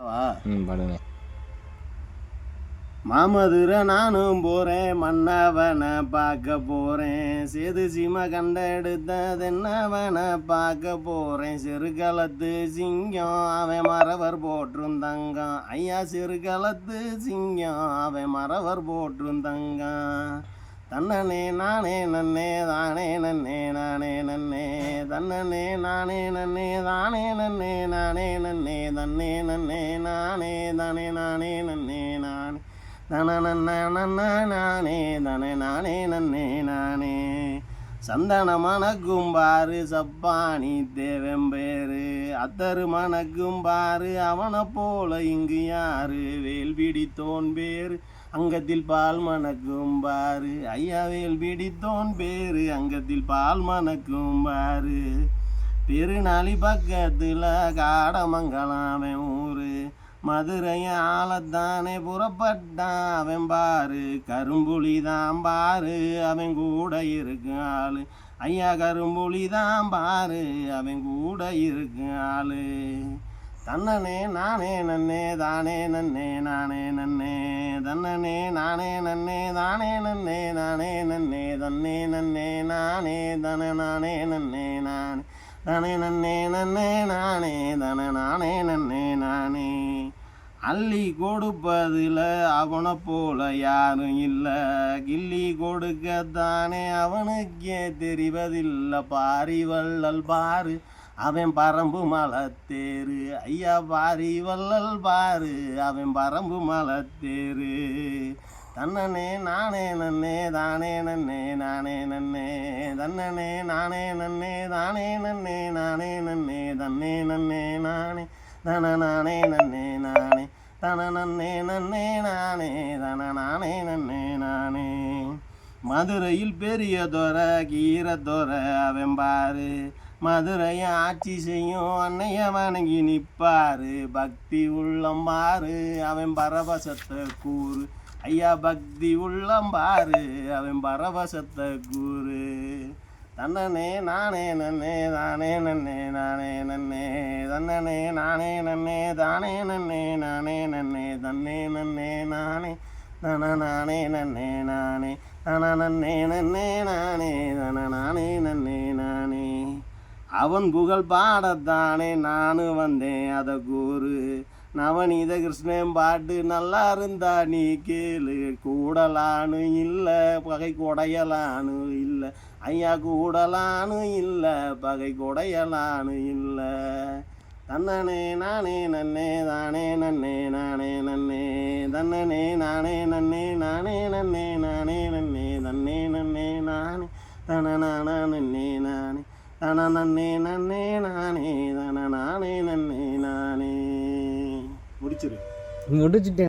பாடுங்க. மாமதுரை நானும் போகிறேன், மன்னவனை பார்க்க போகிறேன். சேது சீமை கண்டெடுத்த தென்னவனை பார்க்க போகிறேன். சிறுகளத்து சிங்கம் அவன் மறவர் போற்றும் தங்கம். ஐயா சிறுகளத்து சிங்கம் அவன் மறவர் போற்றும் தங்கம். தன்னனே நானே நன்னே தானே நன்னே நானே நன்னே தன்னனே நானே நன்னே தானே நன்னே நானே நன்னே தன்னே நன்னே நானே தானே நானே நன்னே நானே தன நானே தனே நானே நன்னே நானே. சந்தன மணக்கும் பாரு சப்பானி தேவம்பேரு. அத்தரு மணக்கும் பாரு அவனை போல இங்கு யாரு. வேல் பிடித்தோன் பேரு அங்கத்தில் பால் மணக்கும் பாரு. ஐயா வேல் பிடித்தோன் பேரு அங்கத்தில் பால் மணக்கும் பாரு. பெருநாளி பக்கத்தில் காடமங்கலம் அவன் ஊரு. மதுரைய ஆளத்தானே புறப்பட்டான் அவன் பாரு. கரும்புலி தான் பாரு அவன் கூட இருக்கு ஆளு. ஐயா கரும்புலி தான் பாரு அவன் கூட இருக்கு ஆளு. தன்னனே நானே நன்னே தானே நன்னே நானே நன்னே தன்னனே நானே நன்னே தானே நன்னே நானே நன்னே தன்னே நன்னே நானே தன நானே நன்னே நானே தானே நன்னே நன்னே நானே தன நானே நன்னே நானே. அள்ளி கொடுப்பதில் அவனை போல யாரும் இல்லை. கிள்ளி கொடுக்கத்தானே அவனுக்கே தெரிவதில்லை. பாரி வள்ளல் பாரு அவன் பரம்பு மலத்தேரு. ஐயா பாரி வள்ளல் பாரு அவன் பரம்பு மலத்தேரு. தன்னனே நானே நன்னே தானே நன்னே நானே நன்னே தன்னனே நானே நன்னே தானே நன்னே நானே நன்னே தன்னே நன்னே நானே தன நானே நன்னே நானே தன நன்னே நன்னே நானே தன நானே நன்னே நானே. மதுரையில் பெரிய துறை கீரத்துறை அவன் பாரு. மதுரையை ஆட்சி செய்யும் அன்னைய வணங்கி நிற்பாரு. பக்தி உள்ளம் பாரு அவன் பரவசத்தை கூறு. ஐயா பக்தி உள்ளம் பாரு அவன் பரவசத்தை கூறு. தன்னனே நானே நன்னே தானே நன்னே நானே நன்னே தன்னனே நானே நன்னே தானே நன்னே நானே நன்னே தன்னே நன்னே நானே தன நானே நன்னே நானே தன நன்னே நன்னே நானே தன நானே நன்னே நானே. அவன் புகழ் பாடத்தானே நானும் வந்தேன் அதை கூறு. நவநீத கிருஷ்ணன் பாட்டு நல்லா இருந்தா நீ கேளு. கூடலானு இல்லை பகை கொடையலானு இல்லை. ஐயா கூடலானு இல்லை பகை கொடையலானு இல்லை. தன்னனே நானே நன்னே தானே நன்னே நானே நன்னே தன்னனே நானே நன்னே நானே நன்னே நானே நன்னே தன்னே நன்னே நானே தன நானே நன்னே நானே தன நன்னே நன்னே நானே தன நானே நன்னே நானே. முடிச்சிரு. முடிச்சுட்டேன்.